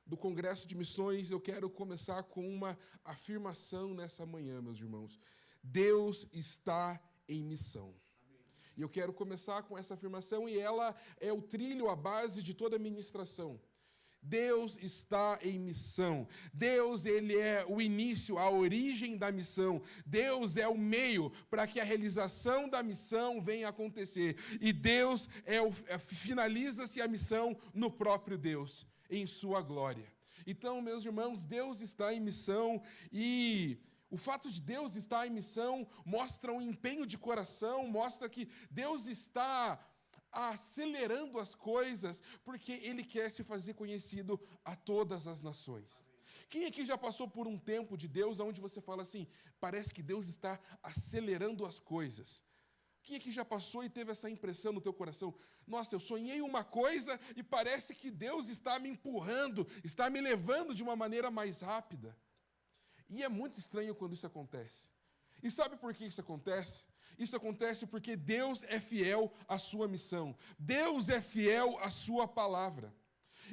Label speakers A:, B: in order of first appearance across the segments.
A: do Congresso de Missões, eu quero começar com uma afirmação nessa manhã, meus irmãos. Deus está em missão. E eu quero começar com essa afirmação, e ela é o trilho, a base de toda a ministração. Deus está em missão. Deus, ele é o início, a origem da missão. Deus é o meio para que a realização da missão venha a acontecer. E Deus finaliza-se a missão no próprio Deus, em sua glória. Então, meus irmãos, Deus está em missão, e o fato de Deus estar em missão mostra um empenho de coração, mostra que Deus está acelerando as coisas, porque Ele quer se fazer conhecido a todas as nações. Quem aqui já passou por um tempo de Deus, onde você fala assim, parece que Deus está acelerando as coisas? Quem aqui já passou e teve essa impressão no teu coração? Nossa, eu sonhei uma coisa e parece que Deus está me empurrando, está me levando de uma maneira mais rápida. E é muito estranho quando isso acontece. E sabe por que isso acontece? Isso acontece porque Deus é fiel à sua missão. Deus é fiel à sua palavra.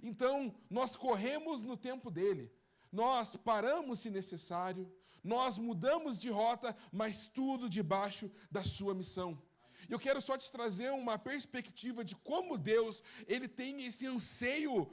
A: Então, nós corremos no tempo dele. Nós paramos se necessário. Nós mudamos de rota, mas tudo debaixo da sua missão. E eu quero só te trazer uma perspectiva de como Deus, ele tem esse anseio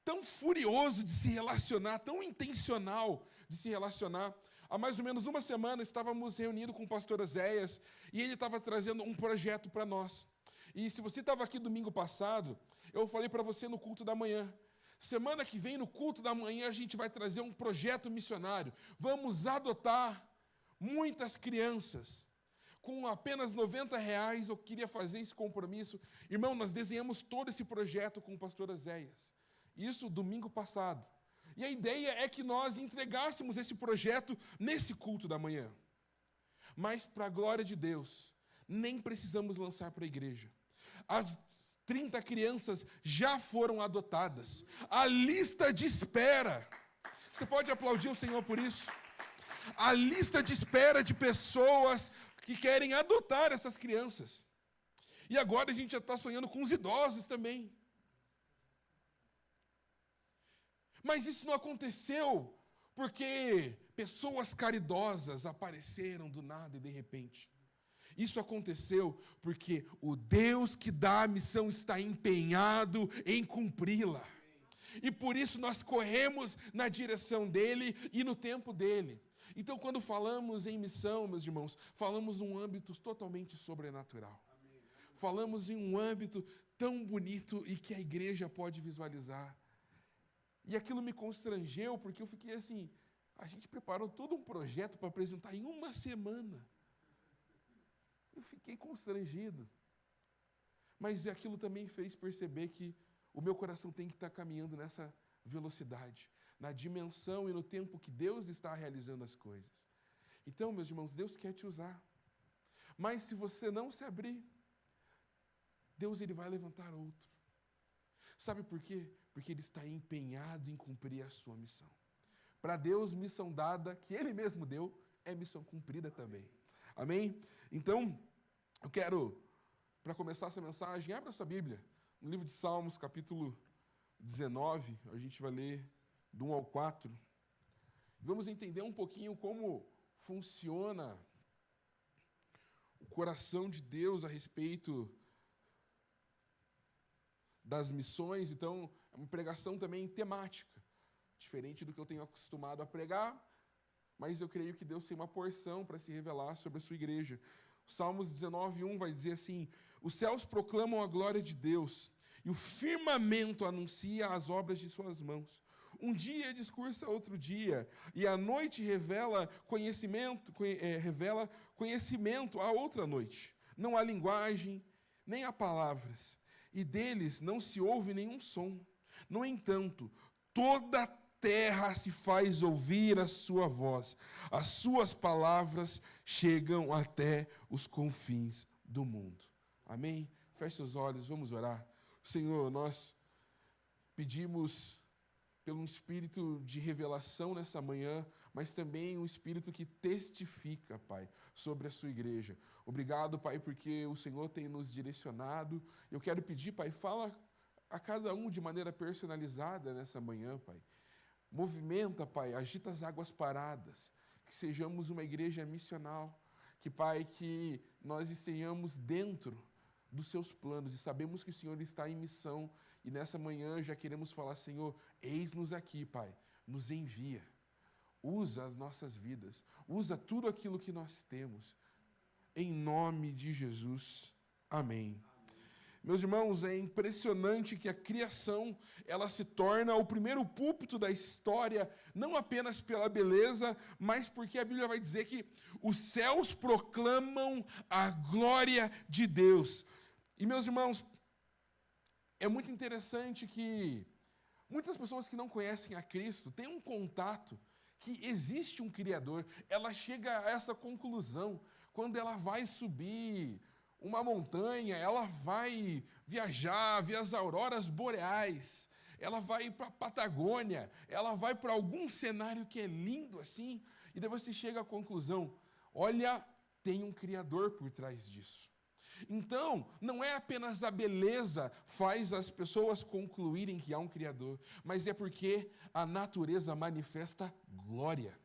A: tão furioso de se relacionar, tão intencional de se relacionar. Há mais ou menos uma semana estávamos reunidos com o pastor Oséias e ele estava trazendo um projeto para nós. E se você estava aqui domingo passado, eu falei para você no culto da manhã. Semana que vem, no culto da manhã, a gente vai trazer um projeto missionário. Vamos adotar muitas crianças. Com apenas R$90, eu queria fazer esse compromisso. Irmão, nós desenhamos todo esse projeto com o pastor Oséias. Isso domingo passado. E a ideia é que nós entregássemos esse projeto nesse culto da manhã. Mas, para a glória de Deus, nem precisamos lançar para a igreja. As 30 crianças já foram adotadas. A lista de espera. Você pode aplaudir o Senhor por isso? A lista de espera de pessoas que querem adotar essas crianças. E agora a gente já está sonhando com os idosos também. Mas isso não aconteceu porque pessoas caridosas apareceram do nada e de repente. Isso aconteceu porque o Deus que dá a missão está empenhado em cumpri-la. E por isso nós corremos na direção dele e no tempo dele. Então, quando falamos em missão, meus irmãos, falamos num âmbito totalmente sobrenatural. Falamos em um âmbito tão bonito e que a igreja pode visualizar. E aquilo me constrangeu, porque eu fiquei assim, a gente preparou todo um projeto para apresentar em uma semana. Eu fiquei constrangido. Mas aquilo também fez perceber que o meu coração tem que estar caminhando nessa velocidade, na dimensão e no tempo que Deus está realizando as coisas. Então, meus irmãos, Deus quer te usar. Mas se você não se abrir, Deus ele vai levantar outro. Sabe por quê? Porque Ele está empenhado em cumprir a sua missão. Para Deus, missão dada, que Ele mesmo deu, é missão cumprida também. Amém? Então, eu quero, para começar essa mensagem, abra sua Bíblia, no livro de Salmos, capítulo 19, a gente vai ler do 1 ao 4. Vamos entender um pouquinho como funciona o coração de Deus a respeito das missões. Então, é uma pregação também temática, diferente do que eu tenho acostumado a pregar, mas eu creio que Deus tem uma porção para se revelar sobre a sua igreja. O Salmos 19:1 vai dizer assim: os céus proclamam a glória de Deus, e o firmamento anuncia as obras de suas mãos. Um dia discursa outro dia, e a noite revela conhecimento a outra noite. Não há linguagem, nem há palavras, e deles não se ouve nenhum som. No entanto, toda a terra se faz ouvir a sua voz. As suas palavras chegam até os confins do mundo. Amém? Feche seus olhos, vamos orar. Senhor, nós pedimos pelo espírito de revelação nessa manhã, mas também um espírito que testifica, Pai, sobre a sua igreja. Obrigado, Pai, porque o Senhor tem nos direcionado. Eu quero pedir, Pai, fala a cada um de maneira personalizada nessa manhã, Pai. Movimenta, Pai, agita as águas paradas, que sejamos uma igreja missional, que, Pai, que nós estejamos dentro dos seus planos e sabemos que o Senhor está em missão e nessa manhã já queremos falar, Senhor, eis-nos aqui, Pai, nos envia, usa as nossas vidas, usa tudo aquilo que nós temos, em nome de Jesus, amém. Meus irmãos, é impressionante que a criação, ela se torna o primeiro púlpito da história, não apenas pela beleza, mas porque a Bíblia vai dizer que os céus proclamam a glória de Deus. E, meus irmãos, é muito interessante que muitas pessoas que não conhecem a Cristo têm um contato que existe um Criador. Ela chega a essa conclusão quando ela vai subir uma montanha, ela vai viajar, ver as auroras boreais, ela vai para a Patagônia, ela vai para algum cenário que é lindo assim, e daí você chega à conclusão, olha, tem um Criador por trás disso. Então, não é apenas a beleza faz as pessoas concluírem que há um Criador, mas é porque a natureza manifesta glória.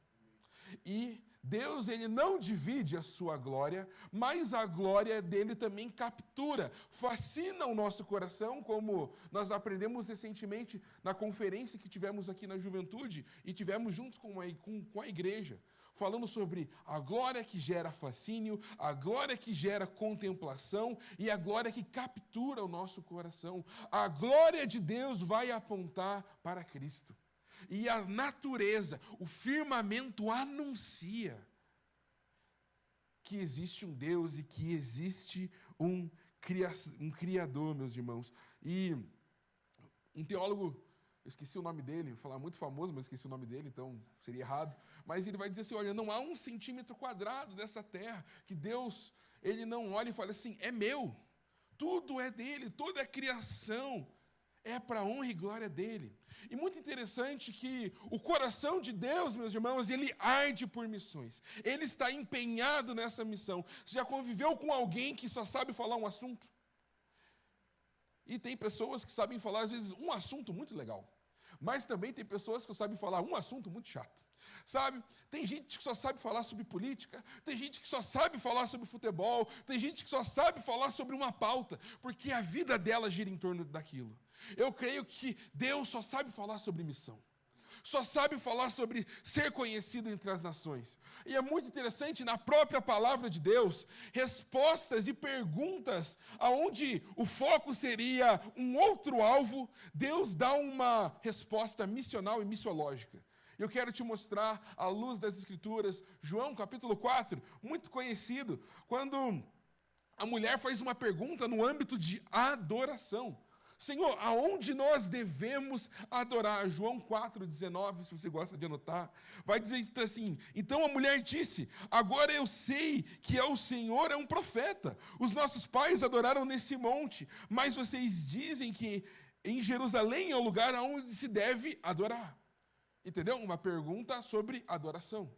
A: E Deus, ele não divide a sua glória, mas a glória dele também captura, fascina o nosso coração, como nós aprendemos recentemente na conferência que tivemos aqui na juventude e tivemos junto com a igreja, falando sobre a glória que gera fascínio, a glória que gera contemplação e a glória que captura o nosso coração. A glória de Deus vai apontar para Cristo. E a natureza, o firmamento anuncia que existe um Deus e que existe um Criador, meus irmãos. E um teólogo, eu esqueci o nome dele, vou falar muito famoso, mas esqueci o nome dele, então seria errado. Mas ele vai dizer assim, olha, não há 1 centímetro quadrado dessa terra que Deus, ele não olha e fala assim, é meu, tudo é dele, toda a criação é para a honra e glória dele. E muito interessante que o coração de Deus, meus irmãos, ele arde por missões. Ele está empenhado nessa missão. Você já conviveu com alguém que só sabe falar um assunto? E tem pessoas que sabem falar, às vezes, um assunto muito legal. Mas também tem pessoas que sabem falar um assunto muito chato. Sabe? Tem gente que só sabe falar sobre política, tem gente que só sabe falar sobre futebol, tem gente que só sabe falar sobre uma pauta, porque a vida dela gira em torno daquilo. Eu creio que Deus só sabe falar sobre missão. Só sabe falar sobre ser conhecido entre as nações. E é muito interessante, na própria palavra de Deus, respostas e perguntas aonde o foco seria um outro alvo, Deus dá uma resposta missional e missiológica. Eu quero te mostrar, à luz das Escrituras, João capítulo 4, muito conhecido, quando a mulher faz uma pergunta no âmbito de adoração. Senhor, aonde nós devemos adorar? João 4,19, se você gosta de anotar, vai dizer assim, então a mulher disse, agora eu sei que o Senhor é um profeta, os nossos pais adoraram nesse monte, mas vocês dizem que em Jerusalém é o lugar aonde se deve adorar. Entendeu? Uma pergunta sobre adoração,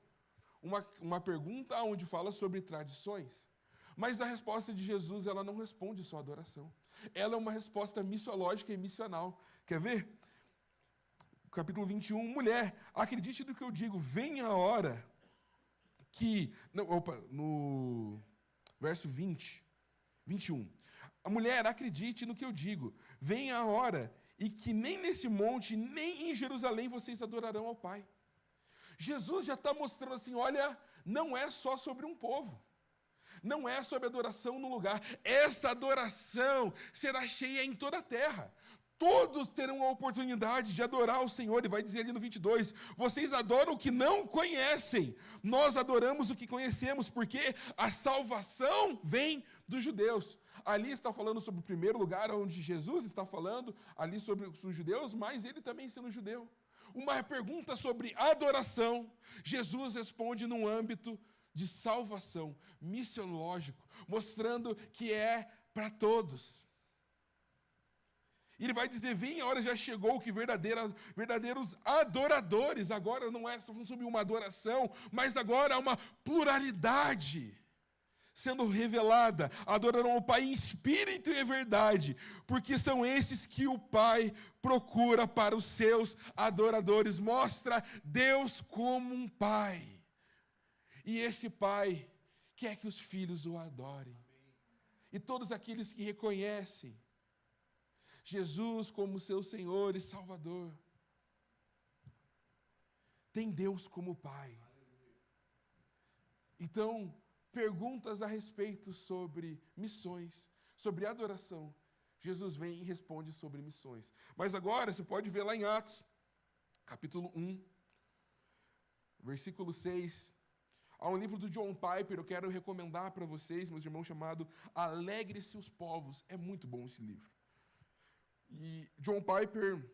A: uma pergunta onde fala sobre tradições. Mas a resposta de Jesus, ela não responde só à adoração. Ela é uma resposta missiológica e missional. Quer ver? Capítulo 21, mulher, acredite no que eu digo, vem a hora que... no verso 21. A mulher, acredite no que eu digo, vem a hora e que nem nesse monte, nem em Jerusalém vocês adorarão ao Pai. Jesus já está mostrando assim, olha, não é só sobre um povo. Não é sobre adoração no lugar. Essa adoração será cheia em toda a terra. Todos terão a oportunidade de adorar o Senhor. E vai dizer ali no 22, vocês adoram o que não conhecem. Nós adoramos o que conhecemos, porque a salvação vem dos judeus. Ali está falando sobre o primeiro lugar onde Jesus está falando, ali sobre os judeus, mas ele também sendo judeu. Uma pergunta sobre adoração, Jesus responde num âmbito de salvação, missiológico, mostrando que é para todos. Ele vai dizer, vem, a hora já chegou que verdadeiros adoradores, agora não é só sobre uma adoração, mas agora há uma pluralidade. sendo revelada, adorarão ao Pai em espírito e em verdade, porque são esses que o Pai procura para os seus adoradores. Mostra Deus como um Pai. E esse Pai quer que os filhos o adorem. E todos aqueles que reconhecem Jesus como seu Senhor e Salvador, tem Deus como Pai. Então, perguntas a respeito sobre missões, sobre adoração, Jesus vem e responde sobre missões. Mas agora, você pode ver lá em Atos, capítulo 1, versículo 6, há um livro do John Piper, eu quero recomendar para vocês, meus irmãos, chamado Alegre-se os Povos. É muito bom esse livro. E John Piper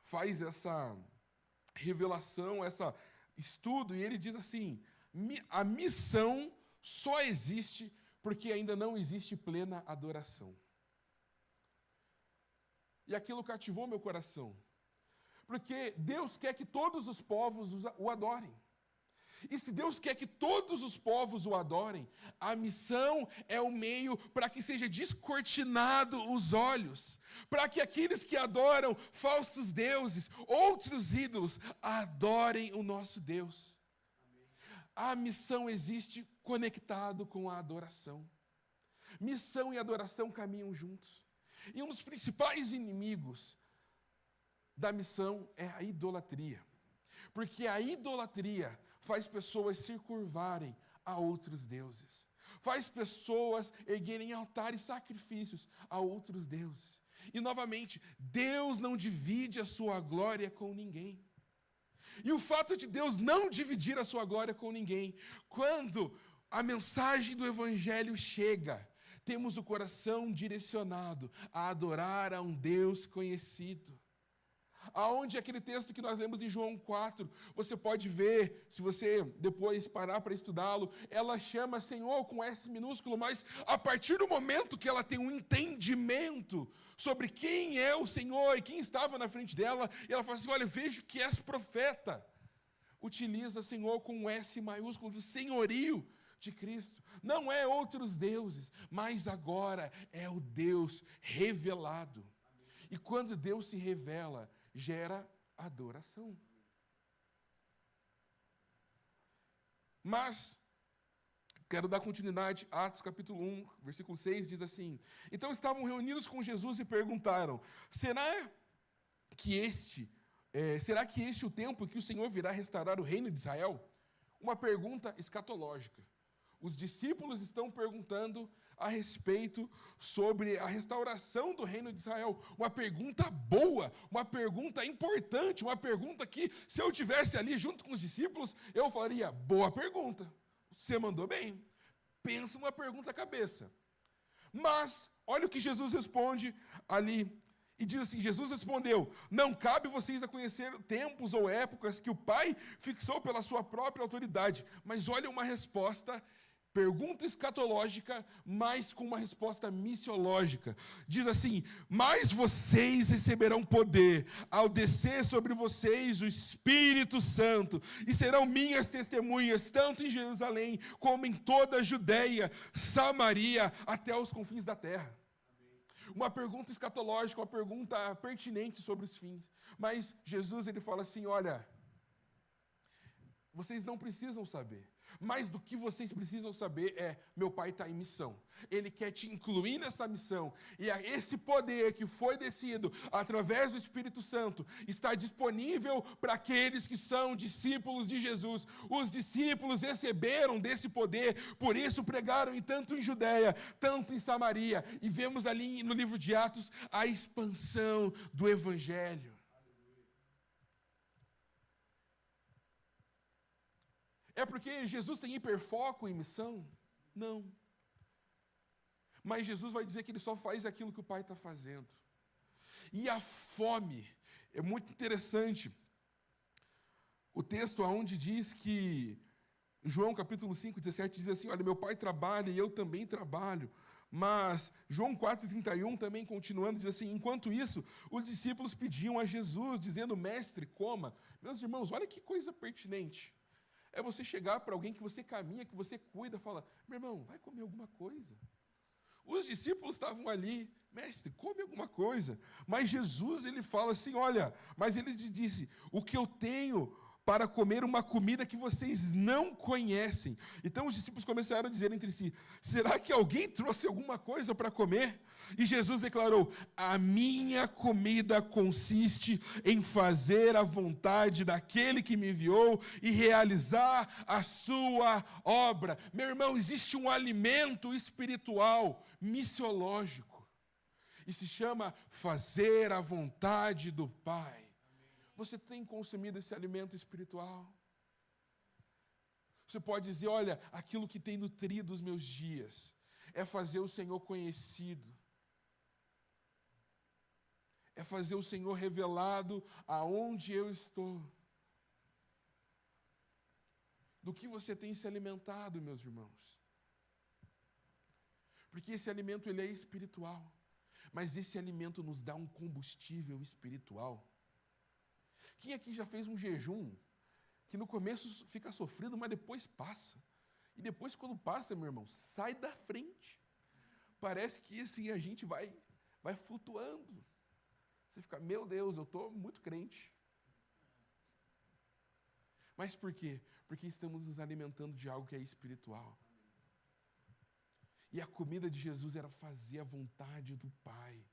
A: faz essa revelação, esse estudo, e ele diz assim: a missão só existe porque ainda não existe plena adoração. E aquilo cativou meu coração, porque Deus quer que todos os povos o adorem. E se Deus quer que todos os povos o adorem, a missão é o meio para que seja descortinado os olhos, para que aqueles que adoram falsos deuses, outros ídolos, adorem o nosso Deus. A missão existe conectado com a adoração. Missão e adoração caminham juntos. E um dos principais inimigos da missão é a idolatria. Porque a idolatria faz pessoas se curvarem a outros deuses. Faz pessoas erguerem altares e sacrifícios a outros deuses. E, novamente, Deus não divide a sua glória com ninguém. E o fato de Deus não dividir a sua glória com ninguém, quando a mensagem do Evangelho chega, temos o coração direcionado a adorar a um Deus conhecido. Aonde aquele texto que nós lemos em João 4, você pode ver, se você depois parar para estudá-lo, ela chama Senhor com S minúsculo, mas a partir do momento que ela tem um entendimento sobre quem é o Senhor e quem estava na frente dela, e ela fala assim: olha, vejo que és profeta. Utiliza Senhor com um S maiúsculo de senhorio de Cristo. Não é outros deuses, mas agora é o Deus revelado. E quando Deus se revela, gera adoração. Mas, quero dar continuidade, Atos capítulo 1, versículo 6, diz assim: então estavam reunidos com Jesus e perguntaram: será que este o tempo que o Senhor virá restaurar o reino de Israel? Uma pergunta escatológica. Os discípulos estão perguntando a respeito sobre a restauração do reino de Israel. Uma pergunta boa, uma pergunta importante, uma pergunta que, se eu estivesse ali junto com os discípulos, eu falaria: boa pergunta, você mandou bem. Pensa numa pergunta cabeça. Mas, olha o que Jesus responde ali. E diz assim: Jesus respondeu: não cabe vocês a conhecer tempos ou épocas que o Pai fixou pela sua própria autoridade. Mas olha uma resposta, pergunta escatológica, mas com uma resposta missiológica. Diz assim: mas vocês receberão poder ao descer sobre vocês o Espírito Santo, e serão minhas testemunhas, tanto em Jerusalém, como em toda a Judeia, Samaria, até os confins da terra. Uma pergunta escatológica, uma pergunta pertinente sobre os fins. Mas Jesus, ele fala assim: olha, vocês não precisam saber. Mais do que vocês precisam saber é: meu Pai está em missão. Ele quer te incluir nessa missão. E esse poder que foi descido através do Espírito Santo está disponível para aqueles que são discípulos de Jesus. Os discípulos receberam desse poder, por isso pregaram tanto em Judeia, tanto em Samaria. E vemos ali no livro de Atos a expansão do Evangelho. É porque Jesus tem hiperfoco em missão? Não. Mas Jesus vai dizer que ele só faz aquilo que o Pai está fazendo. E a fome, é muito interessante. O texto onde diz que, João capítulo 5, 17, diz assim: olha, meu Pai trabalha e eu também trabalho. Mas João 4,31 também continuando, diz assim: enquanto isso, os discípulos pediam a Jesus, dizendo: mestre, coma. Meus irmãos, olha que coisa pertinente. é você chegar para alguém que você caminha, que você cuida, fala, meu irmão, vai comer alguma coisa. Os discípulos estavam ali, mestre, come alguma coisa. Mas Jesus, ele fala assim, olha, mas ele disse, o que eu tenho para comer uma comida que vocês não conhecem. Então os discípulos começaram a dizer entre si, será que alguém trouxe alguma coisa para comer? E Jesus declarou, a minha comida consiste em fazer a vontade daquele que me enviou e realizar a sua obra. Meu irmão, existe um alimento espiritual, missiológico, e se chama fazer a vontade do Pai. Você tem consumido esse alimento espiritual? Você pode dizer, olha, aquilo que tem nutrido os meus dias é fazer o Senhor conhecido. É fazer o Senhor revelado aonde eu estou. Do que você tem se alimentado, meus irmãos? Porque esse alimento ele é espiritual, mas esse alimento nos dá um combustível espiritual. Quem aqui já fez um jejum que no começo fica sofrido, mas depois passa? E depois, quando passa, meu irmão, sai da frente. Parece que assim, a gente vai flutuando. Você fica, meu Deus, eu estou muito crente. Mas por quê? Porque estamos nos alimentando de algo que é espiritual. E a comida de Jesus era fazer a vontade do Pai.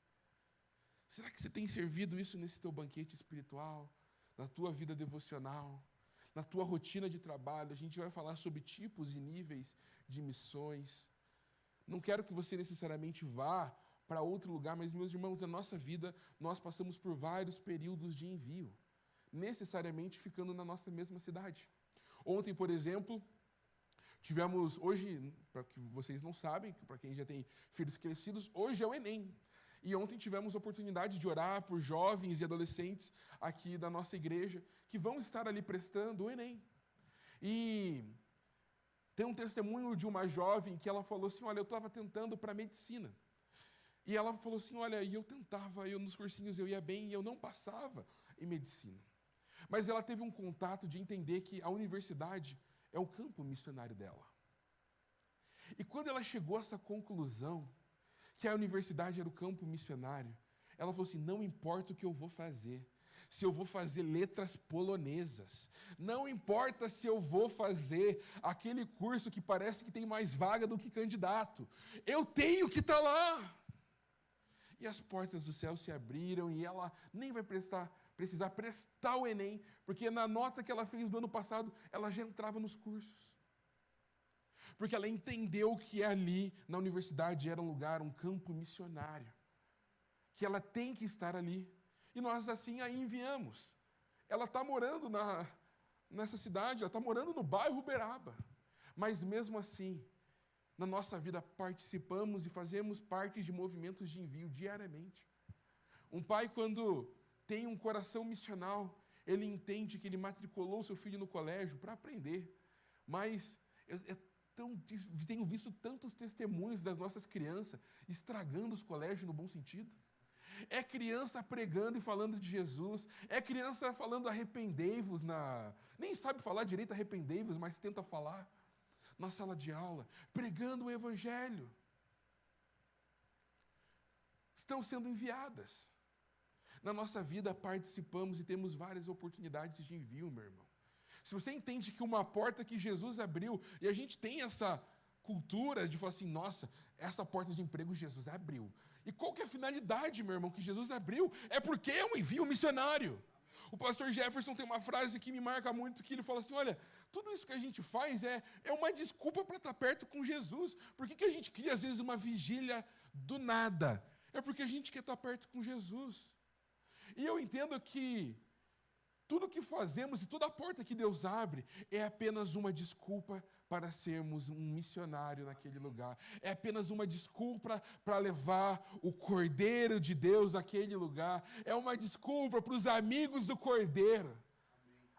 A: Será que você tem servido isso nesse teu banquete espiritual? Na tua vida devocional? Na tua rotina de trabalho? A gente vai falar sobre tipos e níveis de missões. Não quero que você necessariamente vá para outro lugar, mas, meus irmãos, na nossa vida, nós passamos por vários períodos de envio, necessariamente ficando na nossa mesma cidade. Ontem, por exemplo, tivemos, hoje, para que vocês não sabem, para quem já tem filhos crescidos, hoje é o Enem. E ontem tivemos a oportunidade de orar por jovens e adolescentes aqui da nossa igreja, que vão estar ali prestando o Enem. E tem um testemunho de uma jovem que ela falou assim, olha, eu estava tentando para medicina. E ela falou assim, olha, e eu tentava, nos cursinhos eu ia bem e eu não passava em medicina. Mas ela teve um contato de entender que a universidade é o campo missionário dela. E quando ela chegou a essa conclusão, que a universidade era o campo missionário, ela falou assim, não importa o que eu vou fazer, se eu vou fazer letras polonesas, não importa se eu vou fazer aquele curso que parece que tem mais vaga do que candidato, eu tenho que estar lá. E as portas do céu se abriram e ela nem vai precisar prestar o Enem, porque na nota que ela fez do ano passado, ela já entrava nos cursos. Porque ela entendeu que ali, na universidade, era um lugar, um campo missionário. Que ela tem que estar ali. E nós, assim, a enviamos. Ela está morando nessa cidade, ela está morando no bairro Uberaba. Mas, mesmo assim, na nossa vida, participamos e fazemos parte de movimentos de envio diariamente. Um pai, quando tem um coração missional, ele entende que ele matriculou seu filho no colégio para aprender. Mas tenho visto tantos testemunhos das nossas crianças estragando os colégios no bom sentido. É criança pregando e falando de Jesus, é criança falando arrependei-vos nem sabe falar direito arrependei-vos, mas tenta falar na sala de aula, pregando o evangelho. Estão sendo enviadas. Na nossa vida participamos e temos várias oportunidades de envio, meu irmão. Se você entende que uma porta que Jesus abriu, e a gente tem essa cultura de falar assim, nossa, essa porta de emprego Jesus abriu. E qual que é a finalidade, meu irmão, que Jesus abriu? É porque é um envio missionário. O pastor Jefferson tem uma frase que me marca muito, que ele fala assim, olha, tudo isso que a gente faz é uma desculpa para estar perto com Jesus. Por que a gente cria, às vezes, uma vigília do nada? É porque a gente quer estar perto com Jesus. E eu entendo que tudo que fazemos e toda a porta que Deus abre é apenas uma desculpa para sermos um missionário naquele lugar. É apenas uma desculpa para levar o Cordeiro de Deus àquele lugar. É uma desculpa para os amigos do Cordeiro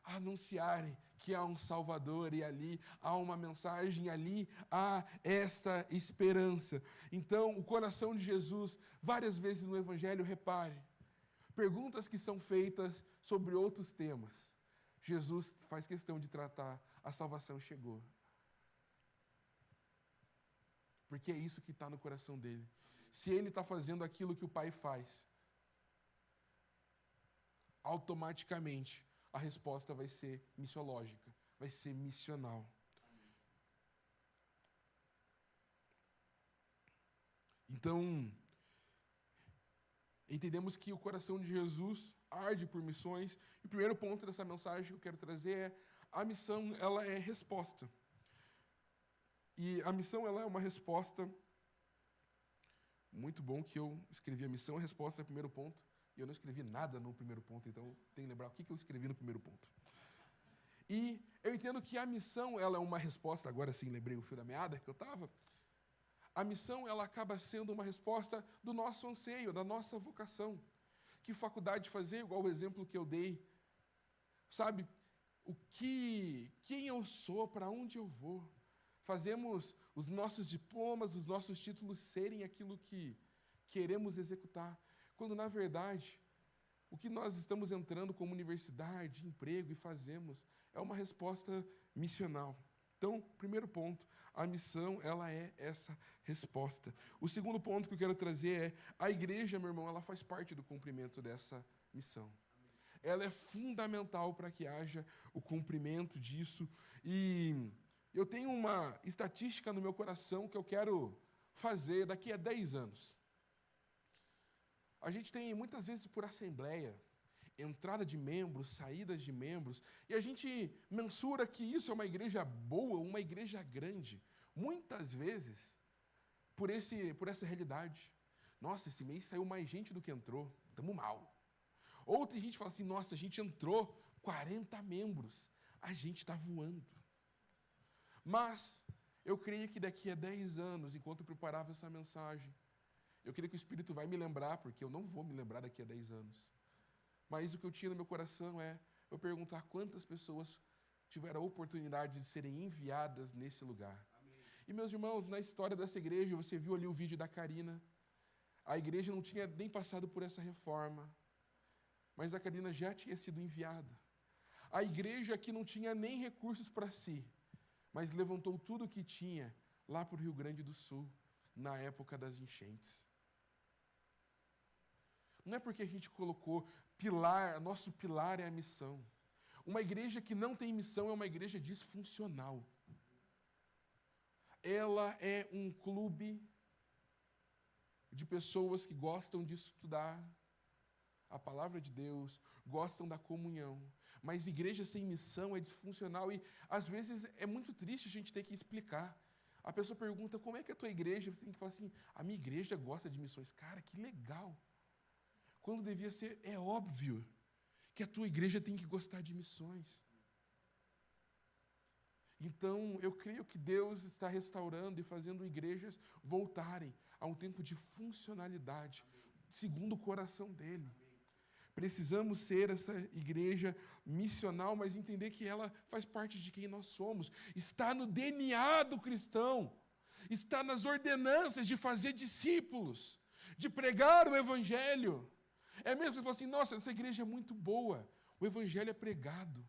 A: anunciarem que há um Salvador e ali há uma mensagem, ali há esta esperança. Então, o coração de Jesus, várias vezes no Evangelho, repare, perguntas que são feitas sobre outros temas. Jesus faz questão de tratar, a salvação chegou. Porque é isso que está no coração dele. Se ele está fazendo aquilo que o Pai faz, automaticamente a resposta vai ser missiológica, vai ser missional. Então, entendemos que o coração de Jesus arde por missões. E o primeiro ponto dessa mensagem que eu quero trazer é: a missão, ela é resposta. E a missão, ela é uma resposta. Muito bom que eu escrevi a missão, a resposta é o primeiro ponto. E eu não escrevi nada no primeiro ponto, então tenho que lembrar o que eu escrevi no primeiro ponto. E eu entendo que a missão, ela é uma resposta, agora sim lembrei o fio da meada que eu estava. A missão, ela acaba sendo uma resposta do nosso anseio, da nossa vocação. Que faculdade fazer, igual o exemplo que eu dei. Sabe, quem eu sou, para onde eu vou. Fazemos os nossos diplomas, os nossos títulos serem aquilo que queremos executar. Quando, na verdade, o que nós estamos entrando como universidade, emprego e fazemos é uma resposta missional. Então, primeiro ponto, a missão, ela é essa resposta. O segundo ponto que eu quero trazer é: a igreja, meu irmão, ela faz parte do cumprimento dessa missão. Ela é fundamental para que haja o cumprimento disso. E eu tenho uma estatística no meu coração que eu quero fazer daqui a 10 anos. A gente tem, muitas vezes, por assembleia, entrada de membros, saídas de membros, e a gente mensura que isso é uma igreja boa, uma igreja grande. Muitas vezes, por essa realidade. Nossa, esse mês saiu mais gente do que entrou, estamos mal. Outra gente fala assim: nossa, a gente entrou 40 membros, a gente está voando. Mas eu creio que daqui a 10 anos, enquanto eu preparava essa mensagem, eu creio que o Espírito vai me lembrar, porque eu não vou me lembrar daqui a 10 anos. Mas o que eu tinha no meu coração é eu perguntar quantas pessoas tiveram a oportunidade de serem enviadas nesse lugar. Amém. E, meus irmãos, na história dessa igreja, você viu ali o vídeo da Karina. A igreja não tinha nem passado por essa reforma, mas a Karina já tinha sido enviada. A igreja que não tinha nem recursos para si, mas levantou tudo o que tinha lá para o Rio Grande do Sul, na época das enchentes. Não é porque a gente colocou nosso pilar é a missão. Uma igreja que não tem missão é uma igreja disfuncional. Ela é um clube de pessoas que gostam de estudar a palavra de Deus, gostam da comunhão. Mas igreja sem missão é disfuncional e, às vezes, é muito triste a gente ter que explicar. A pessoa pergunta: como é que é a tua igreja? Você tem que falar assim: a minha igreja gosta de missões. Cara, que legal. Quando devia ser, é óbvio que a tua igreja tem que gostar de missões. Então, eu creio que Deus está restaurando e fazendo igrejas voltarem a um tempo de funcionalidade, segundo o coração dele. Precisamos ser essa igreja missional, mas entender que ela faz parte de quem nós somos. Está no DNA do cristão. Está nas ordenanças de fazer discípulos, de pregar o evangelho. É mesmo que você fala assim: nossa, essa igreja é muito boa, o evangelho é pregado.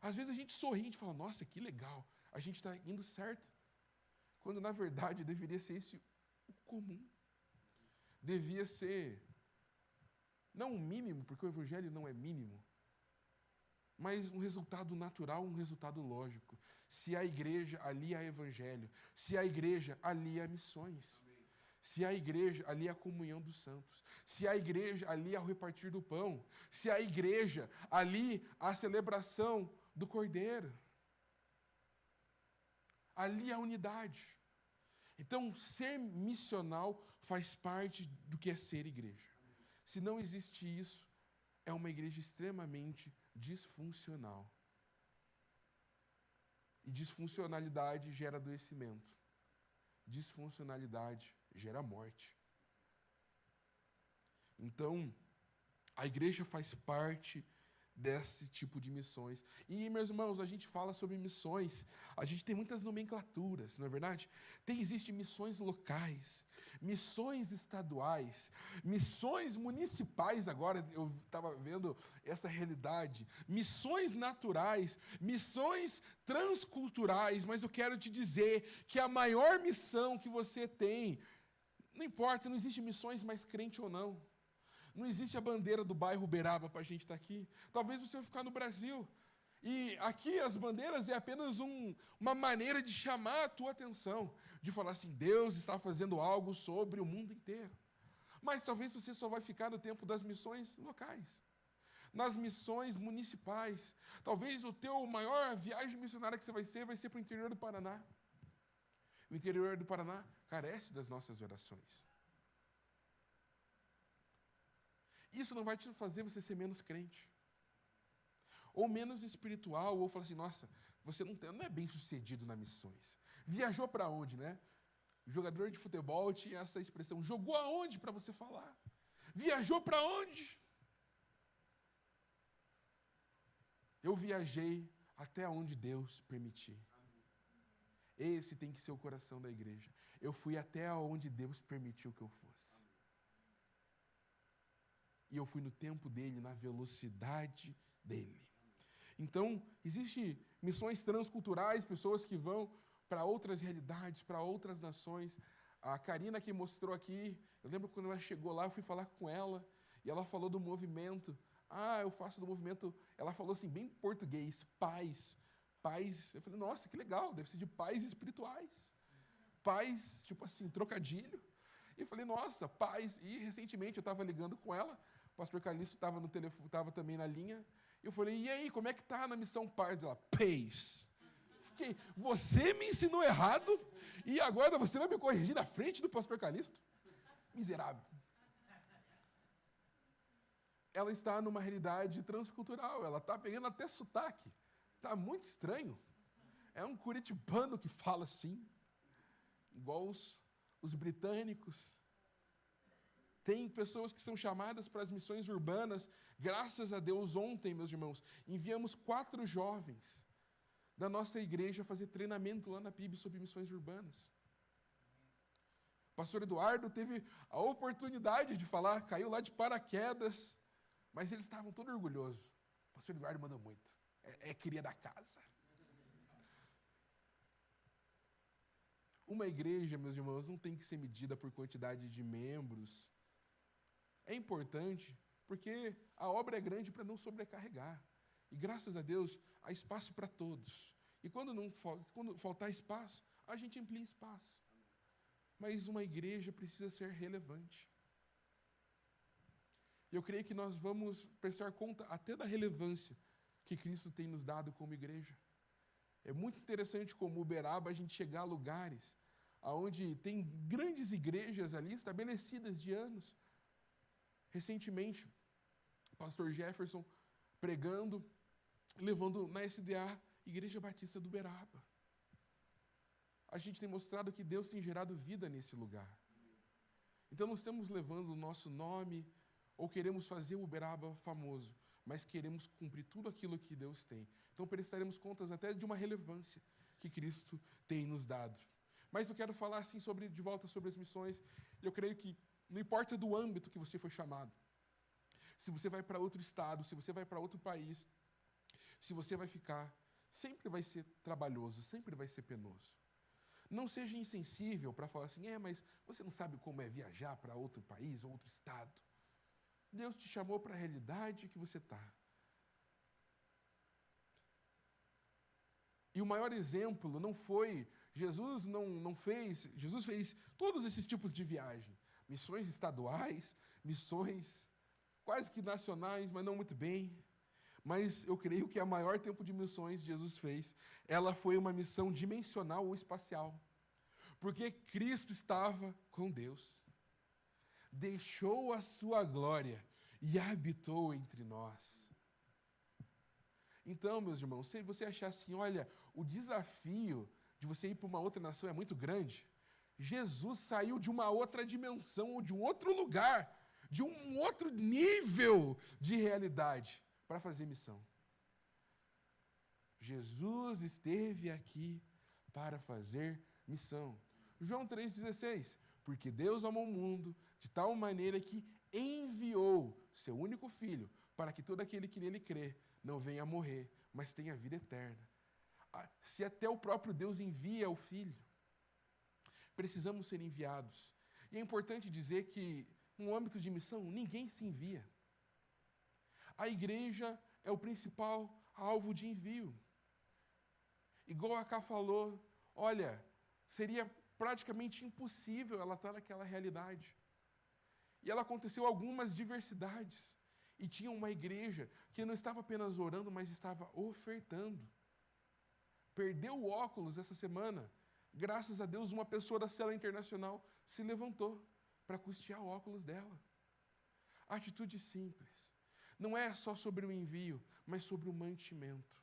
A: Às vezes a gente sorri, a gente fala: nossa, que legal, a gente está indo certo. Quando, na verdade, deveria ser esse o comum. Devia ser, não um mínimo, porque o evangelho não é mínimo, mas um resultado natural, um resultado lógico. Se a igreja, ali há evangelho. Se a igreja, ali há missões. Se a igreja, ali há a comunhão dos santos. Se a igreja, ali há o repartir do pão. Se a igreja, ali há a celebração do Cordeiro. Ali há a unidade. Então, ser missional faz parte do que é ser igreja. Se não existe isso, é uma igreja extremamente disfuncional. E disfuncionalidade gera adoecimento. Disfuncionalidade gera morte. Então, a igreja faz parte desse tipo de missões. E, meus irmãos, a gente fala sobre missões, a gente tem muitas nomenclaturas, não é verdade? Existem missões locais, missões estaduais, missões municipais, agora eu estava vendo essa realidade, missões naturais, missões transculturais, mas eu quero te dizer que a maior missão que você tem, não importa, não existe missões mais crente ou não. Não existe a bandeira do bairro Uberaba para a gente estar aqui. Talvez você vai ficar no Brasil. E aqui as bandeiras é apenas uma maneira de chamar a tua atenção, de falar assim, Deus está fazendo algo sobre o mundo inteiro. Mas talvez você só vai ficar no tempo das missões locais, nas missões municipais. Talvez o teu maior viagem missionária que você vai ser para o interior do Paraná. O interior do Paraná carece das nossas orações. Isso não vai te fazer você ser menos crente. Ou menos espiritual, ou falar assim, nossa, você não é bem sucedido nas missões. Viajou para onde, né? O jogador de futebol tinha essa expressão, jogou aonde para você falar? Viajou para onde? Eu viajei até onde Deus permitir. Esse tem que ser o coração da igreja. Eu fui até onde Deus permitiu que eu fosse. E eu fui no tempo dele, na velocidade dele. Então, existem missões transculturais, pessoas que vão para outras realidades, para outras nações. A Karina que mostrou aqui, eu lembro quando ela chegou lá, eu fui falar com ela, e ela falou do movimento. Eu faço do movimento, ela falou assim, bem em português, paz. Paz, eu falei, nossa, que legal, deve ser de paz espirituais. Paz, tipo assim, trocadilho. E eu falei, nossa, paz. E recentemente eu estava ligando com ela, o pastor Calixto estava no telefone, estava também na linha. Eu falei, e aí, como é que tá na missão paz? Ela, paz. Fiquei, você me ensinou errado e agora você vai me corrigir na frente do pastor Calixto? Miserável. Ela está numa realidade transcultural, ela está pegando até sotaque. Está muito estranho. É um curitibano que fala assim, igual os britânicos. Tem pessoas que são chamadas para as missões urbanas. Graças a Deus, ontem, meus irmãos, enviamos 4 jovens da nossa igreja fazer treinamento lá na PIB sobre missões urbanas. O pastor Eduardo teve a oportunidade de falar, caiu lá de paraquedas, mas eles estavam todos orgulhosos. O pastor Eduardo manda muito. É cria da casa. Uma igreja, meus irmãos, não tem que ser medida por quantidade de membros. É importante, porque a obra é grande para não sobrecarregar. E graças a Deus, há espaço para todos. E quando faltar espaço, a gente amplia espaço. Mas uma igreja precisa ser relevante. E eu creio que nós vamos prestar conta até da relevância que Cristo tem nos dado como igreja. É muito interessante como Uberaba a gente chegar a lugares onde tem grandes igrejas ali estabelecidas de anos. Recentemente, o pastor Jefferson pregando, levando na SDA, Igreja Batista do Uberaba. A gente tem mostrado que Deus tem gerado vida nesse lugar. Então, não estamos levando o nosso nome ou queremos fazer o Uberaba famoso, mas queremos cumprir tudo aquilo que Deus tem. Então, prestaremos contas até de uma relevância que Cristo tem nos dado. Mas eu quero falar assim de volta sobre as missões. Eu creio que não importa do âmbito que você foi chamado. Se você vai para outro estado, se você vai para outro país, se você vai ficar, sempre vai ser trabalhoso, sempre vai ser penoso. Não seja insensível para falar assim, mas você não sabe como é viajar para outro país, outro estado. Deus te chamou para a realidade que você está. E o maior exemplo não foi, Jesus fez todos esses tipos de viagem. Missões estaduais, missões quase que nacionais, mas não muito bem. Mas eu creio que a maior tempo de missões que Jesus fez, ela foi uma missão dimensional ou espacial. Porque Cristo estava com Deus. Deixou a sua glória e habitou entre nós. Então, meus irmãos, se você achar assim, olha, o desafio de você ir para uma outra nação é muito grande, Jesus saiu de uma outra dimensão, ou de um outro lugar, de um outro nível de realidade, para fazer missão. Jesus esteve aqui para fazer missão. João 3,16, porque Deus amou o mundo de tal maneira que enviou seu único Filho, para que todo aquele que nele crê não venha a morrer, mas tenha vida eterna. Se até o próprio Deus envia o Filho, precisamos ser enviados. E é importante dizer que, no âmbito de missão, ninguém se envia. A igreja é o principal alvo de envio. Igual a Cá falou, olha, seria praticamente impossível ela estar naquela realidade. E ela aconteceu algumas diversidades. E tinha uma igreja que não estava apenas orando, mas estava ofertando. Perdeu o óculos essa semana. Graças a Deus, uma pessoa da Cela Internacional se levantou para custear o óculos dela. Atitude simples. Não é só sobre o envio, mas sobre o mantimento.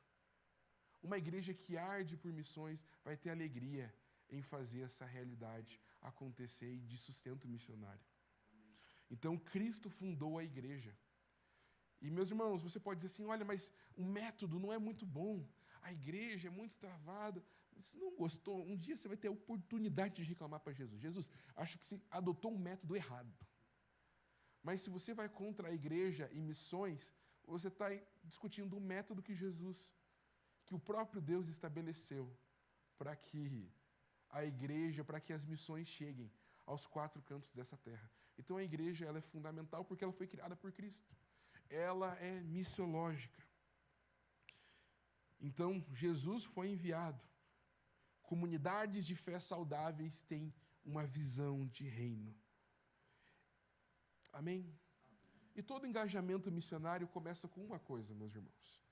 A: Uma igreja que arde por missões vai ter alegria em fazer essa realidade acontecer e de sustento missionário. Então, Cristo fundou a igreja. E, meus irmãos, você pode dizer assim, olha, mas o método não é muito bom. A igreja é muito travada. Se não gostou, um dia você vai ter a oportunidade de reclamar para Jesus. Jesus, acho que você adotou um método errado. Mas se você vai contra a igreja e missões, você está discutindo um método que o próprio Deus estabeleceu para que a igreja, para que as missões cheguem aos 4 cantos dessa terra. Então a igreja ela é fundamental porque ela foi criada por Cristo. Ela é missiológica. Então, Jesus foi enviado. Comunidades de fé saudáveis têm uma visão de reino. Amém? E todo engajamento missionário começa com uma coisa, meus irmãos.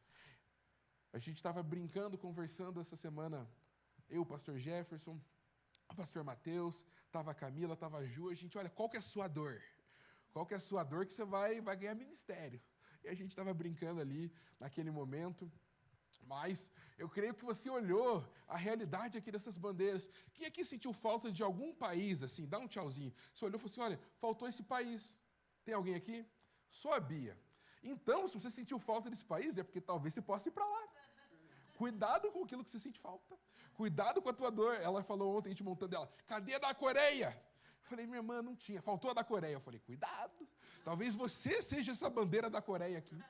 A: A gente estava brincando, conversando essa semana, eu, o pastor Jefferson, o pastor Mateus, estava a Camila, estava a Ju, a gente, olha, qual que é a sua dor? Qual que é a sua dor que você vai ganhar ministério? E a gente estava brincando ali, naquele momento. Mas eu creio que você olhou a realidade aqui dessas bandeiras. Quem aqui sentiu falta de algum país, assim, dá um tchauzinho. Você olhou e falou assim, olha, faltou esse país. Tem alguém aqui? Só a Bia. Então, se você sentiu falta desse país, é porque talvez você possa ir para lá. Cuidado com aquilo que você sente falta. Cuidado com a tua dor. Ela falou ontem, a gente montando ela, cadê a da Coreia? Eu falei, minha irmã, não tinha, faltou a da Coreia. Eu falei, cuidado, talvez você seja essa bandeira da Coreia aqui.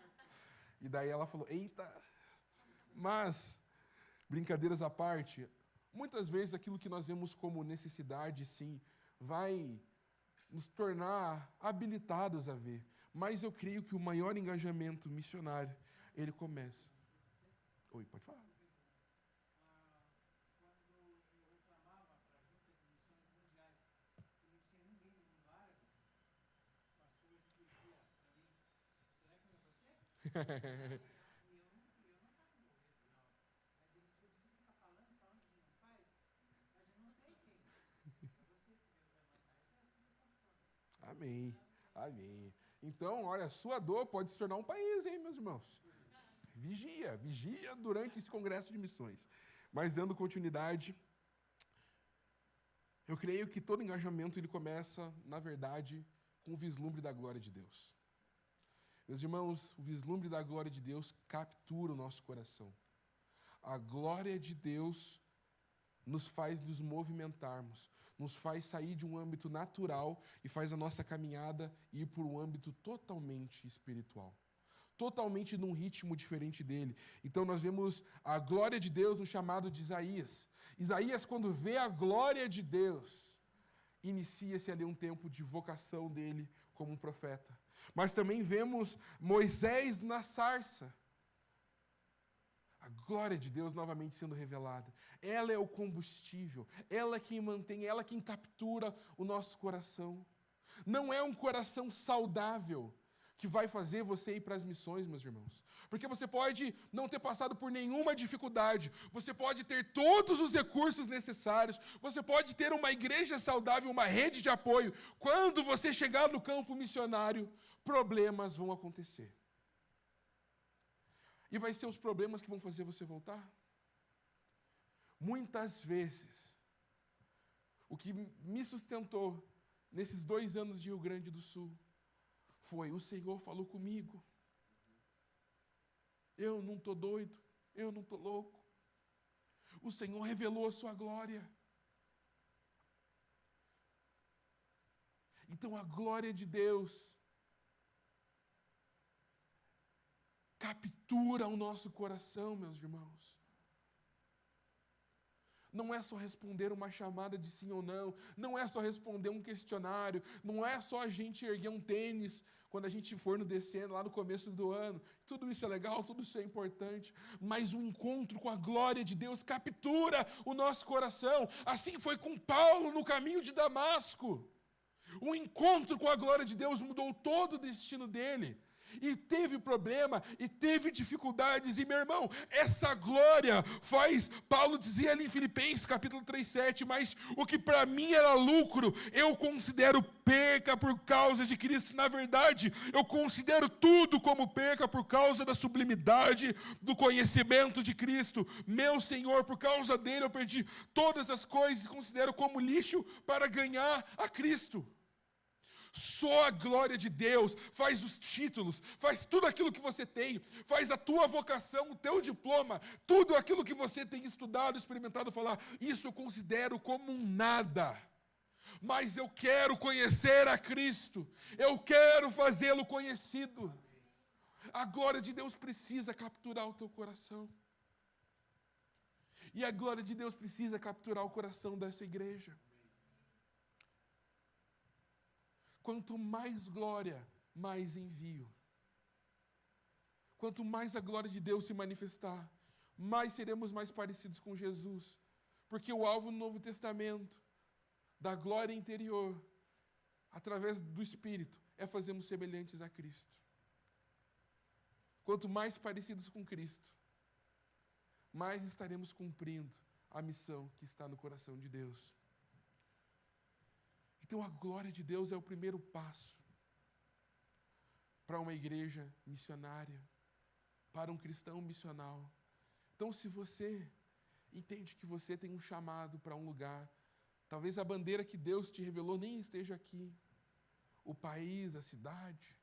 A: E daí ela falou, eita. Mas, brincadeiras à parte, muitas vezes aquilo que nós vemos como necessidade, sim, vai nos tornar habilitados a ver. Mas eu creio que o maior engajamento missionário, ele começa. Oi, pode falar. Amém, amém. Então, olha, a sua dor pode se tornar um país, hein, meus irmãos? Vigia durante esse congresso de missões. Mas dando continuidade, eu creio que todo engajamento ele começa, na verdade, com o vislumbre da glória de Deus. Meus irmãos, o vislumbre da glória de Deus captura o nosso coração. A glória de Deus nos faz nos movimentarmos, nos faz sair de um âmbito natural e faz a nossa caminhada ir por um âmbito totalmente espiritual. Totalmente num ritmo diferente dele. Então nós vemos a glória de Deus no chamado de Isaías. Isaías, quando vê a glória de Deus, inicia-se ali um tempo de vocação dele como um profeta. Mas também vemos Moisés na sarça. A glória de Deus novamente sendo revelada. Ela é o combustível, ela é quem mantém, ela é quem captura o nosso coração. Não é um coração saudável que vai fazer você ir para as missões, meus irmãos. Porque você pode não ter passado por nenhuma dificuldade, você pode ter todos os recursos necessários, você pode ter uma igreja saudável, uma rede de apoio. Quando você chegar no campo missionário, problemas vão acontecer. E vai ser os problemas que vão fazer você voltar? Muitas vezes, o que me sustentou nesses 2 anos de Rio Grande do Sul foi: o Senhor falou comigo. Eu não estou doido, eu não estou louco. O Senhor revelou a sua glória. Então a glória de Deus captura o nosso coração, meus irmãos. Não é só responder uma chamada de sim ou não, não é só responder um questionário, não é só a gente erguer um tênis quando a gente for no descendo lá no começo do ano. Tudo isso é legal, tudo isso é importante, mas o encontro com a glória de Deus captura o nosso coração. Assim foi com Paulo no caminho de Damasco. O encontro com a glória de Deus mudou todo o destino dele. E teve problema, e teve dificuldades, e meu irmão, essa glória faz, Paulo dizia ali em Filipenses capítulo 3:7, mas o que para mim era lucro, eu considero perca por causa de Cristo. Na verdade, eu considero tudo como perca por causa da sublimidade do conhecimento de Cristo, meu Senhor. Por causa dele eu perdi todas as coisas e considero como lixo para ganhar a Cristo. Só a glória de Deus faz os títulos, faz tudo aquilo que você tem, faz a tua vocação, o teu diploma, tudo aquilo que você tem estudado, experimentado, falar, isso eu considero como um nada. Mas eu quero conhecer a Cristo, eu quero fazê-lo conhecido. A glória de Deus precisa capturar o teu coração. E a glória de Deus precisa capturar o coração dessa igreja. Quanto mais glória, mais envio. Quanto mais a glória de Deus se manifestar, mais seremos mais parecidos com Jesus. Porque o alvo no Novo Testamento, da glória interior, através do Espírito, é fazermos semelhantes a Cristo. Quanto mais parecidos com Cristo, mais estaremos cumprindo a missão que está no coração de Deus. Então a glória de Deus é o primeiro passo para uma igreja missionária, para um cristão missional. Então se você entende que você tem um chamado para um lugar, talvez a bandeira que Deus te revelou nem esteja aqui, o país, a cidade,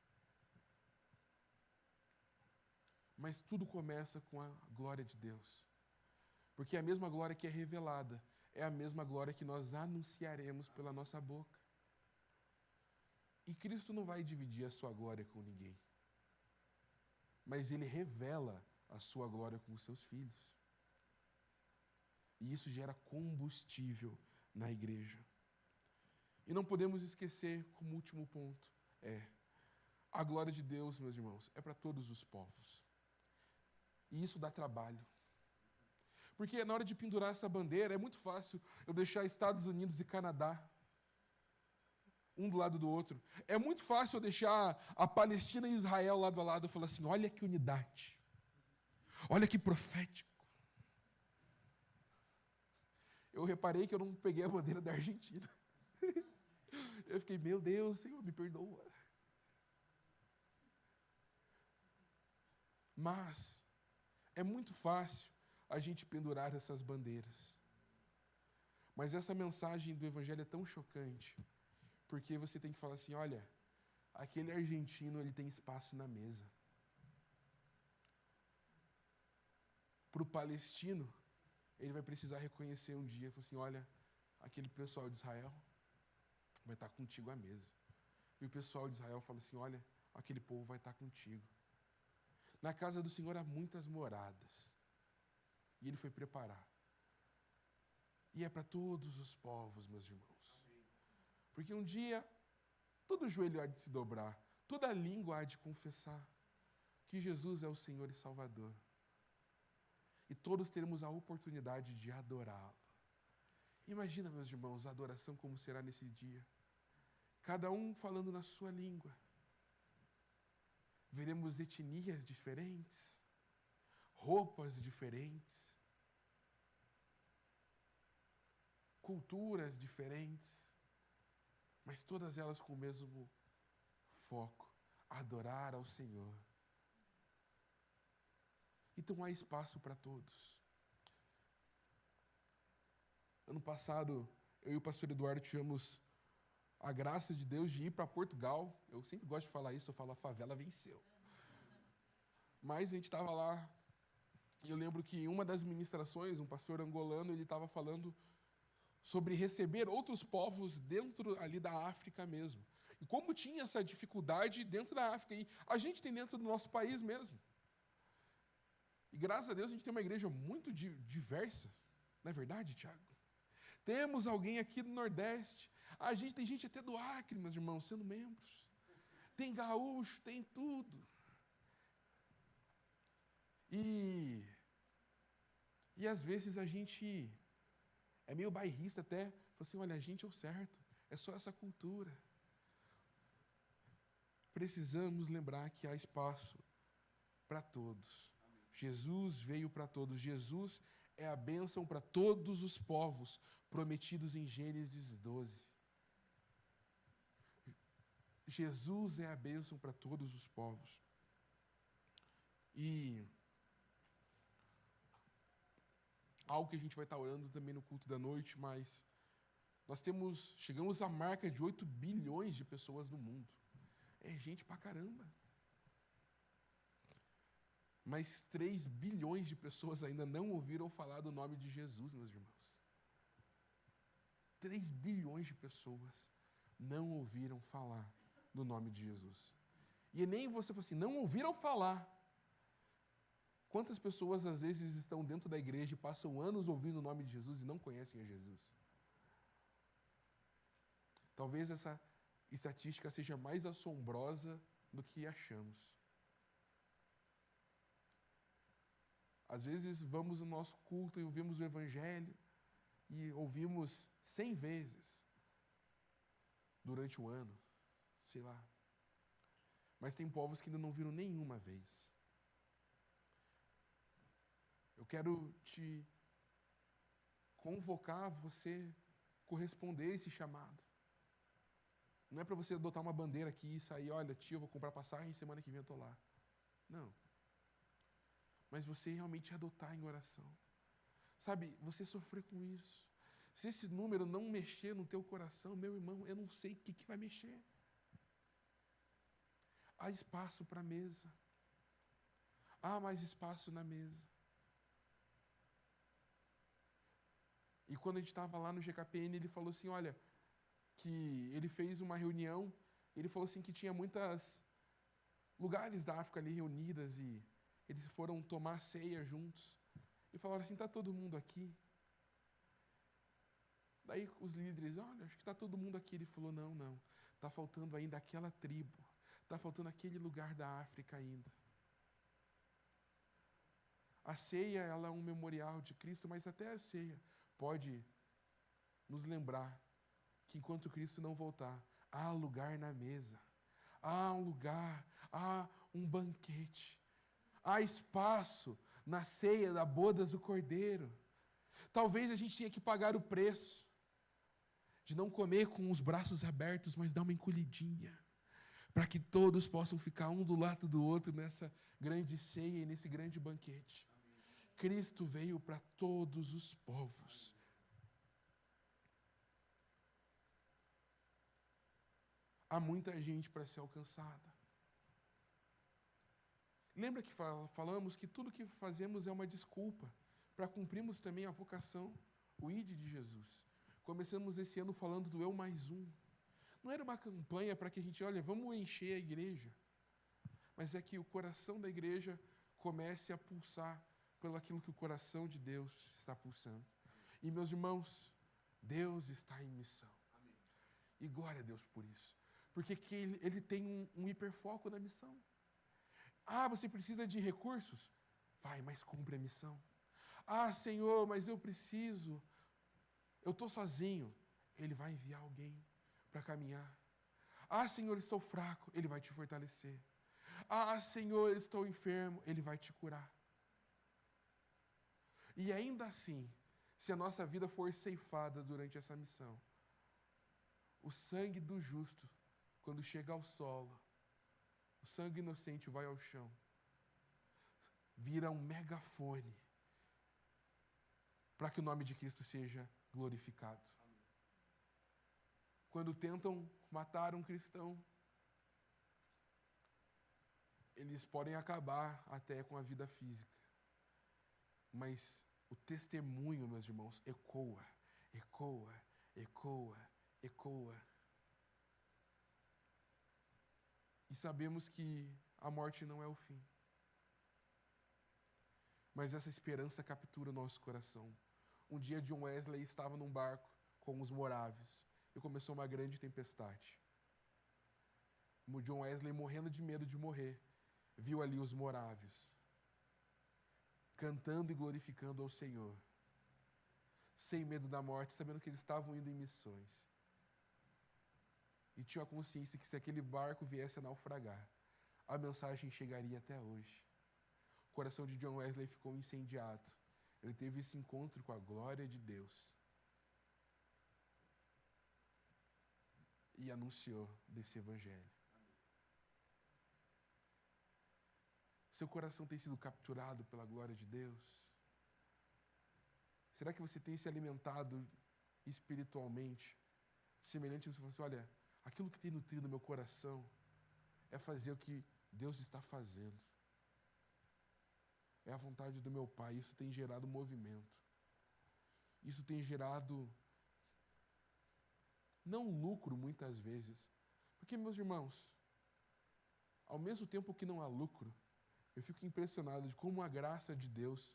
A: mas tudo começa com a glória de Deus, porque a mesma glória que é revelada é a mesma glória que nós anunciaremos pela nossa boca. E Cristo não vai dividir a sua glória com ninguém, mas Ele revela a sua glória com os seus filhos. E isso gera combustível na igreja. E não podemos esquecer, como último ponto, a glória de Deus, meus irmãos, é para todos os povos. E isso dá trabalho. Porque na hora de pendurar essa bandeira, é muito fácil eu deixar Estados Unidos e Canadá um do lado do outro. É muito fácil eu deixar a Palestina e Israel lado a lado e falar assim, olha que unidade, olha que profético. Eu reparei que eu não peguei a bandeira da Argentina. Eu fiquei, meu Deus, Senhor, me perdoa. Mas é muito fácil a gente pendurar essas bandeiras. Mas essa mensagem do Evangelho é tão chocante, porque você tem que falar assim, olha, aquele argentino, ele tem espaço na mesa. Para o palestino, ele vai precisar reconhecer um dia, falar assim, olha, aquele pessoal de Israel vai estar contigo à mesa. E o pessoal de Israel fala assim, olha, aquele povo vai estar contigo. Na casa do Senhor há muitas moradas. E Ele foi preparar. E é para todos os povos, meus irmãos. Porque um dia, todo joelho há de se dobrar, toda língua há de confessar que Jesus é o Senhor e Salvador. E todos teremos a oportunidade de adorá-lo. Imagina, meus irmãos, a adoração como será nesse dia. Cada um falando na sua língua. Veremos etnias diferentes, roupas diferentes, culturas diferentes, mas todas elas com o mesmo foco, adorar ao Senhor. Então há espaço para todos. Ano passado, eu e o pastor Eduardo tivemos a graça de Deus de ir para Portugal. Eu sempre gosto de falar isso, eu falo, a favela venceu. Mas a gente estava lá, e eu lembro que em uma das ministrações, um pastor angolano, ele estava falando sobre receber outros povos dentro ali da África mesmo. E como tinha essa dificuldade dentro da África, e a gente tem dentro do nosso país mesmo. E graças a Deus a gente tem uma igreja muito diversa, não é verdade, Tiago? Temos alguém aqui do Nordeste, a gente tem gente até do Acre, meus irmãos, sendo membros. Tem gaúcho, tem tudo. E às vezes a gente é meio bairrista até, fala assim, olha, a gente é o certo, é só essa cultura. Precisamos lembrar que há espaço para todos. Jesus veio para todos. Jesus é a bênção para todos os povos, prometidos em Gênesis 12. Jesus é a bênção para todos os povos. E algo que a gente vai estar orando também no culto da noite, mas nós chegamos à marca de 8 bilhões de pessoas no mundo. É gente pra caramba. Mas 3 bilhões de pessoas ainda não ouviram falar do nome de Jesus, meus irmãos. 3 bilhões de pessoas não ouviram falar do nome de Jesus. E nem você fala assim, não ouviram falar. Quantas pessoas às vezes estão dentro da igreja e passam anos ouvindo o nome de Jesus e não conhecem a Jesus? Talvez essa estatística seja mais assombrosa do que achamos. Às vezes vamos no nosso culto e ouvimos o Evangelho e ouvimos 100 vezes durante o ano, sei lá. Mas tem povos que ainda não viram nenhuma vez. Eu quero te convocar a você corresponder a esse chamado. Não é para você adotar uma bandeira aqui e sair, olha, tio, eu vou comprar passagem, semana que vem eu estou lá. Não. Mas você realmente adotar em oração. Sabe, você sofrer com isso. Se esse número não mexer no teu coração, meu irmão, eu não sei o que vai mexer. Há espaço para a mesa. Há mais espaço na mesa. E quando a gente estava lá no GKPN, ele falou assim, olha, que ele fez uma reunião, ele falou assim que tinha muitos lugares da África ali reunidas e eles foram tomar ceia juntos. E falaram assim, está todo mundo aqui? Daí os líderes, olha, acho que está todo mundo aqui. Ele falou, não, está faltando ainda aquela tribo, está faltando aquele lugar da África ainda. A ceia, ela é um memorial de Cristo, mas até a ceia pode nos lembrar que enquanto Cristo não voltar, há lugar na mesa, há um lugar, há um banquete, há espaço na ceia da bodas do Cordeiro. Talvez a gente tenha que pagar o preço de não comer com os braços abertos, mas dar uma encolhidinha, para que todos possam ficar um do lado do outro nessa grande ceia e nesse grande banquete. Cristo veio para todos os povos. Há muita gente para ser alcançada. Lembra que falamos que tudo que fazemos é uma desculpa para cumprirmos também a vocação, o ID de Jesus. Começamos esse ano falando do Eu Mais Um. Não era uma campanha para que a gente, olha, vamos encher a igreja. Mas é que o coração da igreja comece a pulsar pelo aquilo que o coração de Deus está pulsando. E, meus irmãos, Deus está em missão. Amém. E glória a Deus por isso. Porque que ele tem um hiperfoco na missão. Ah, você precisa de recursos? Vai, mas cumpre a missão. Ah, Senhor, mas eu estou sozinho. Ele vai enviar alguém para caminhar. Ah, Senhor, estou fraco. Ele vai te fortalecer. Ah, Senhor, estou enfermo. Ele vai te curar. E ainda assim, se a nossa vida for ceifada durante essa missão, o sangue do justo, quando chega ao solo, o sangue inocente vai ao chão, vira um megafone para que o nome de Cristo seja glorificado. Amém. Quando tentam matar um cristão, eles podem acabar até com a vida física. Mas o testemunho, meus irmãos, ecoa, ecoa, ecoa, ecoa. E sabemos que a morte não é o fim. Mas essa esperança captura o nosso coração. Um dia John Wesley estava num barco com os morávios e começou uma grande tempestade. O John Wesley, morrendo de medo de morrer, viu ali os morávios cantando e glorificando ao Senhor, sem medo da morte, sabendo que eles estavam indo em missões. E tinha a consciência que se aquele barco viesse a naufragar, a mensagem chegaria até hoje. O coração de John Wesley ficou incendiado. Ele teve esse encontro com a glória de Deus e anunciou desse evangelho. Seu coração tem sido capturado pela glória de Deus? Será que você tem se alimentado espiritualmente? Semelhante a você falar assim, olha, aquilo que tem nutrido meu coração é fazer o que Deus está fazendo. É a vontade do meu Pai. Isso tem gerado movimento. Isso tem gerado, não lucro muitas vezes, porque, meus irmãos, ao mesmo tempo que não há lucro, eu fico impressionado de como a graça de Deus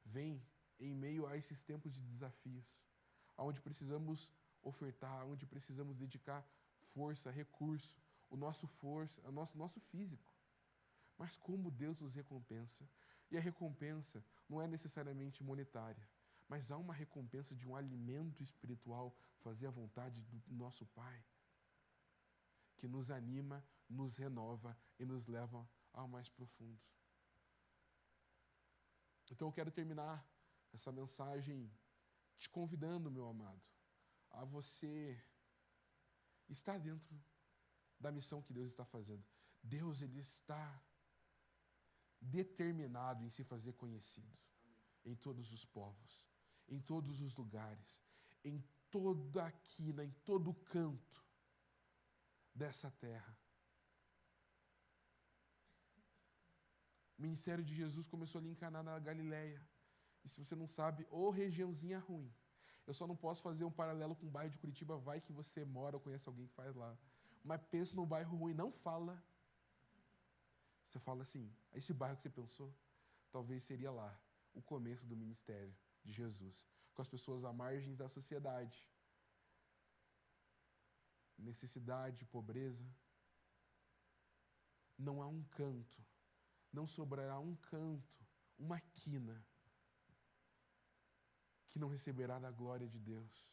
A: vem em meio a esses tempos de desafios, onde precisamos ofertar, onde precisamos dedicar força, recurso, o nosso físico. Mas como Deus nos recompensa. E a recompensa não é necessariamente monetária, mas há uma recompensa de um alimento espiritual, fazer a vontade do nosso Pai, que nos anima, nos renova e nos leva ao mais profundo. Então eu quero terminar essa mensagem te convidando, meu amado, a você estar dentro da missão que Deus está fazendo. Deus, Ele está determinado em se fazer conhecido em todos os povos, em todos os lugares, em toda a quina, em todo canto dessa terra. O ministério de Jesus começou ali em Caná na Galileia. E se você não sabe, ô regiãozinha ruim. Eu só não posso fazer um paralelo com o bairro de Curitiba, vai que você mora ou conhece alguém que faz lá. Mas pensa no bairro ruim, não fala. Você fala assim, esse bairro que você pensou, talvez seria lá o começo do ministério de Jesus, com as pessoas à margem da sociedade. Necessidade, pobreza. Não há um canto, não sobrará um canto, uma quina, que não receberá da glória de Deus,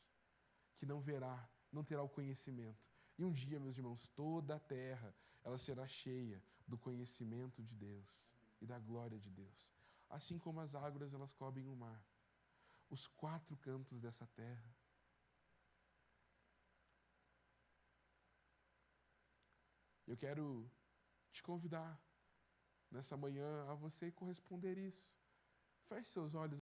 A: que não verá, não terá o conhecimento. E um dia, meus irmãos, toda a terra, ela será cheia do conhecimento de Deus e da glória de Deus. Assim como as águas, elas cobrem o mar. Os 4 cantos dessa terra. Eu quero te convidar nessa manhã a você corresponder isso. Feche seus olhos.